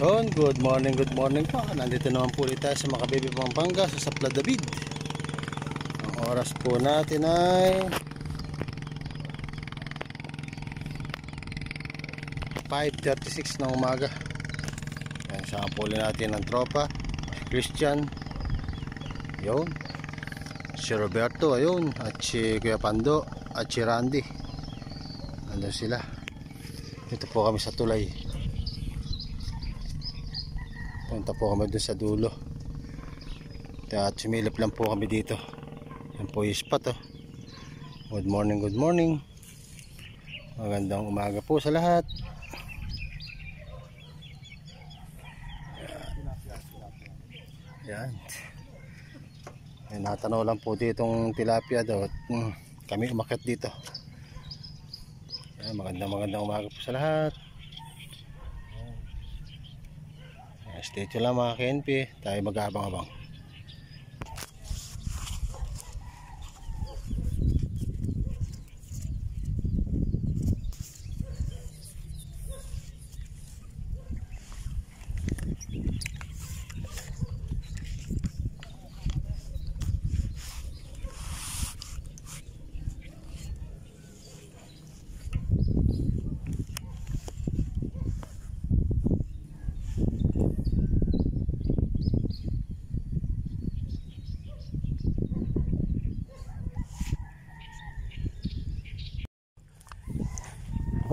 Good morning po. Nandito naman po ulit tayo sa Makababy, Pampanga sa Sapla David. Ang oras po natin ay 5:36 ng umaga. Yan, saan po ulit natin ang tropa, Christian, yun, si Roberto, ayun, at si Kuya Pando, at si Randy. Nandun sila. Dito po kami sa tulay. Punta po kami doon sa dulo. At sumilip lang po kami dito. Yan po yung spot, oh. Good morning. Magandang umaga po sa lahat. Yan. Yan, natanaw lang po ditong tilapia daw. Kami umakyat dito. Yan, magandang umaga po sa lahat. Stay tuned lang mga KNP, tayo mag-aabang-abang.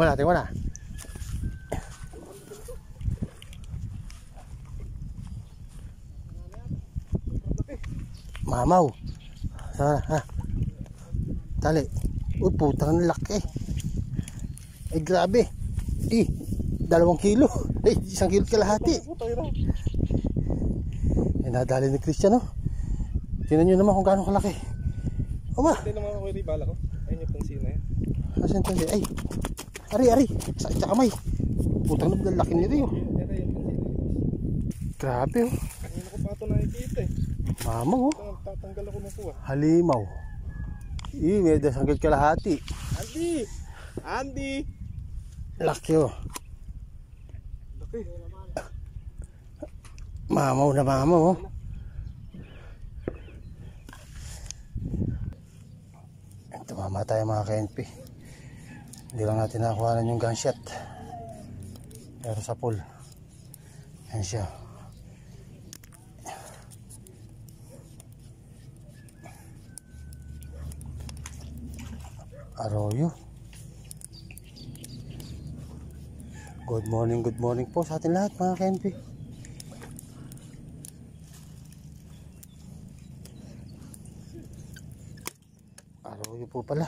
Wala. Mamaw. Sana, ha? Tali. Uy, putang laki. Ay, grabe. 2 kilo. 1 kilo kalahati. Ay, nadali ni Christian, oh. Tingnan nyo naman kung gaano kalaki. Oma. Hindi naman ako ribala ko. Ayun yung pansina yan. Asan tali? Ay. Ari. Sakit sa kamay. Putang laki nito yun. Grabe, oh. Kanina ko pa ito nakikita eh. Mamaw, oh. Tatanggal ako ng kuha. Halimaw. May dasanggal kalahati. Andy! Laki, oh. Laki. Mamaw, oh. Tumama tayo mga KNP. Hindi lang natin nakakuha yung gunshot. Pero sa pool. Yan siya. Arroyo. Good morning po sa atin lahat mga KNP. Arroyo po pala.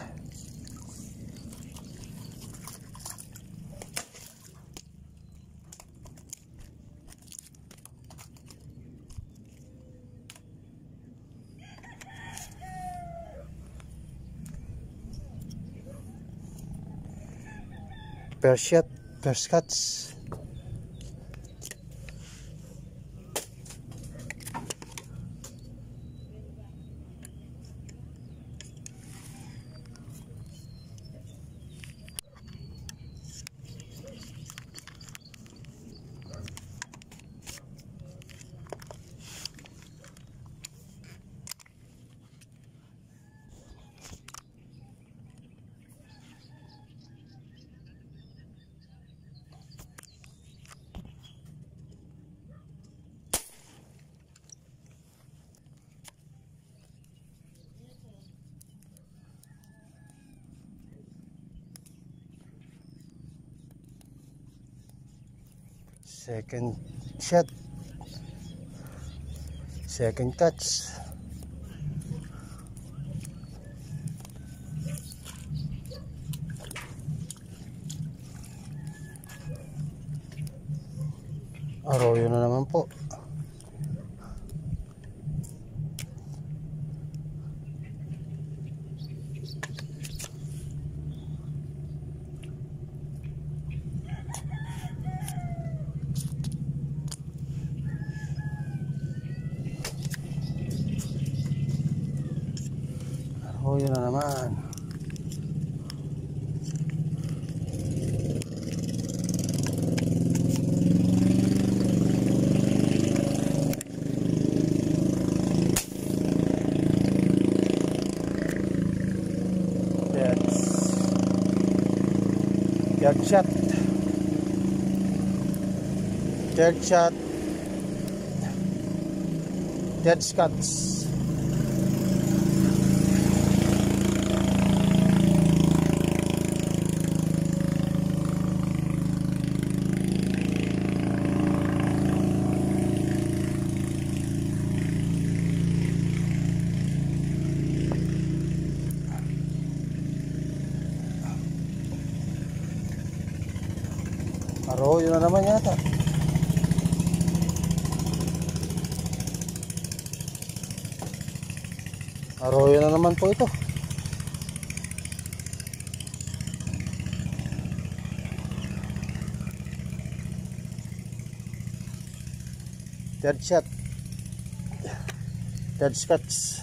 First cuts. Second shot. Second catch. Arroyo na naman po. Arroyo na naman. Third shot. Third shot. Dead Scots. Arroyo na naman yata. Arroyo na naman po ito. Third shot. Third Scots.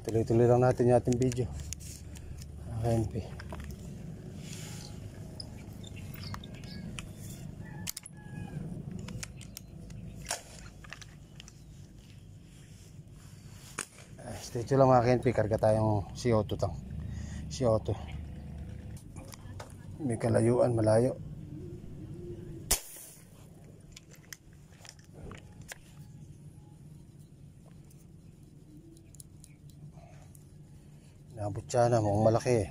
Tuloy-tuloy lang natin yung ating video. KNP. Stay tuned lang mga KNP. Karga tayong CO2 tang. CO2. May kalayuan, malayo. Nabot siya na, mukhang malaki eh.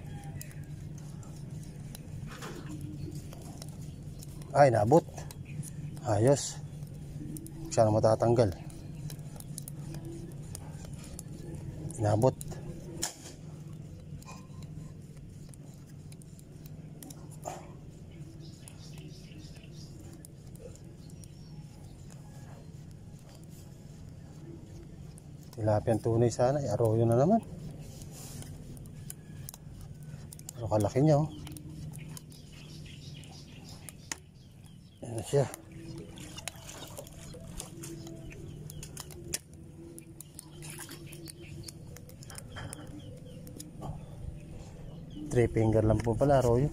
Ay, nabot. Ayos. Siya na matatanggal. Nabot. Tilapia tunay sana, arroyo na naman. Pero kalaki niya oh. Yan na siya. Three finger lang po pala arroyo.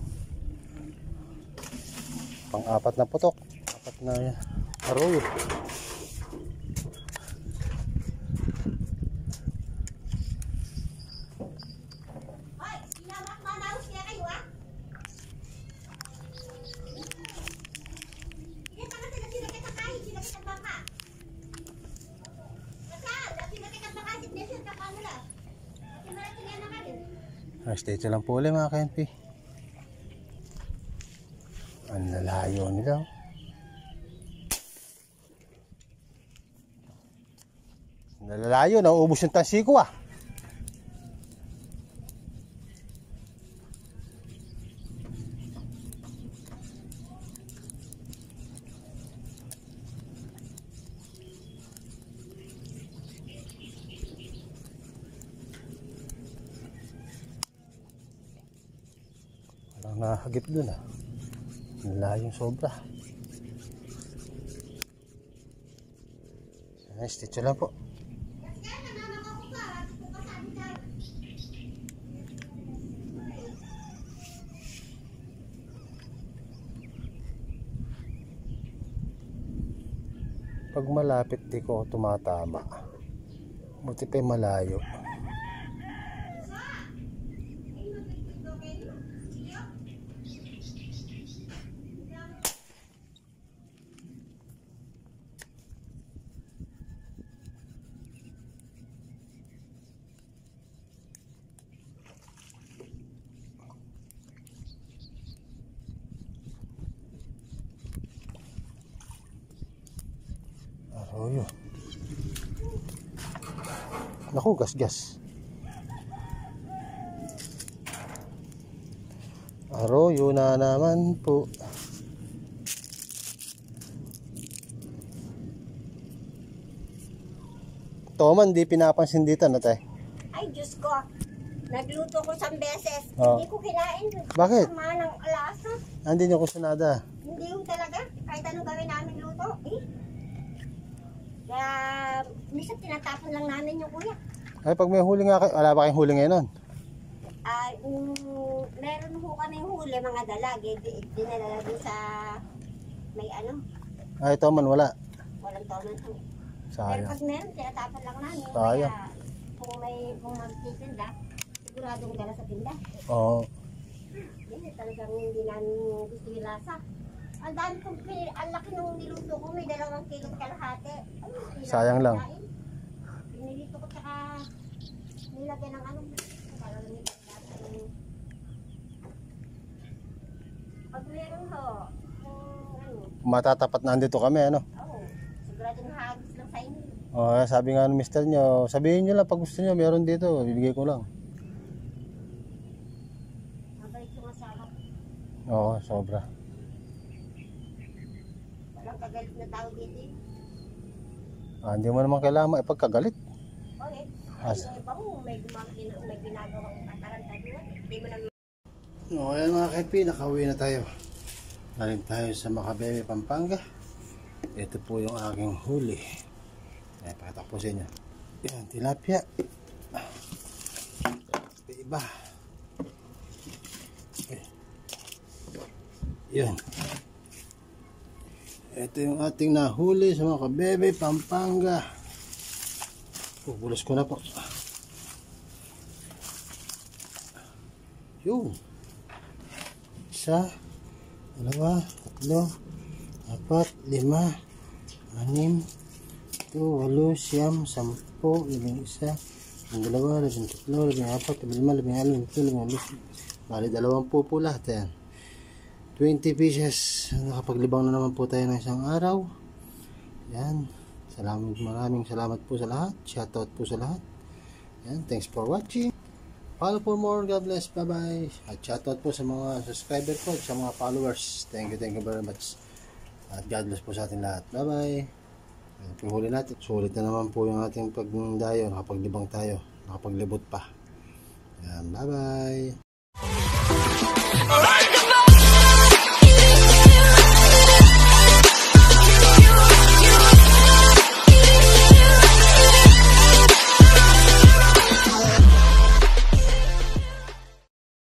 Pang-apat na putok. Apat na arroyo. Stay lang po ulit mga KNP. Ang lalayo nila. Ang lalayo, nauubos yung tansiko ah. Nakagip dun ah. Layong sobra. Stitch lang po. Pag malapit di ko tumatama. Buti pa malayo. Arroyo. Naku, gas-gas. Arroyo na naman po. Toman, di pinapansin dito na tayo. Ay, Diyos ko. Nagluto ko 1 beses. Oh. Hindi ko kinain. Bakit? Sama ng alasa. Hindi nyo kusinada. Hindi yung talaga. Kahit anong gawin namin luto. Kaya, minsan tinatapon lang namin yung kuya. Ay, pag may huli nga kayo, wala ba kayong huli ngayon nun? Meron ho kami huli, mga dalag. Dinala din sa may ano. Ay, ito man, wala. Walang tono. Pero Sayang. pag meron, tinatapon lang namin. Sayang. Kaya, kung magtitinda, siguradong dala sa tinda. Oo. Hindi, talagang hindi namin gusto yung lasa. Ang dami kong ang laki nung niluto ko, may 2 kilong kalahati. Ay, Sayang lang. kain. Pinilito ko tsaka nilagyan ng ano. Pag meron ho, ano, Matatapat na andito kami, ano? siguradong hagis lang sa inyo. Oh, sabi nga ng mister nyo, sabihin nyo lang pag gusto nyo, meron dito, bibigay ko lang. Mabait yung asawa. Oo, sobra. Walang kagalit na tao dito. Hindi mo naman kailangan ipagkagalit. Okay. As- Ay, iba mo, may ginagawang katarantaduan. Hindi mo naman. No, ayan mga kaipi, nakauwi na tayo. Galing tayo sa Macabebe, Pampanga. Ito po yung aking huli. Ayan, pakita ko sa inyo. Yan, tilapia. Iba. Okay. Yan. Ito yung ating nahuli sa Macabebe, Pampanga. Pupulos ko na po. Yun. 1, 2, 3, 4, 5, 6, 7, 8, 9, 10, 11, 12, 13, 14, 15, 16, 17, 18, 19, 20. Bali 20 po lahat yan. 20 pieces. Nakapaglibang na naman po tayo ng isang araw. Yan. Maraming salamat po sa lahat. Shoutout po sa lahat. Yan. Thanks for watching. Follow for more. God bless. Bye-bye. At shoutout po sa mga subscriber ko at sa mga followers. Thank you very much. At God bless po sa ating lahat. Bye-bye. Pinghuli natin. Sulit na naman po yung ating pagdayo. Nakapaglibang tayo. Nakapaglibot pa. Yan. Bye-bye.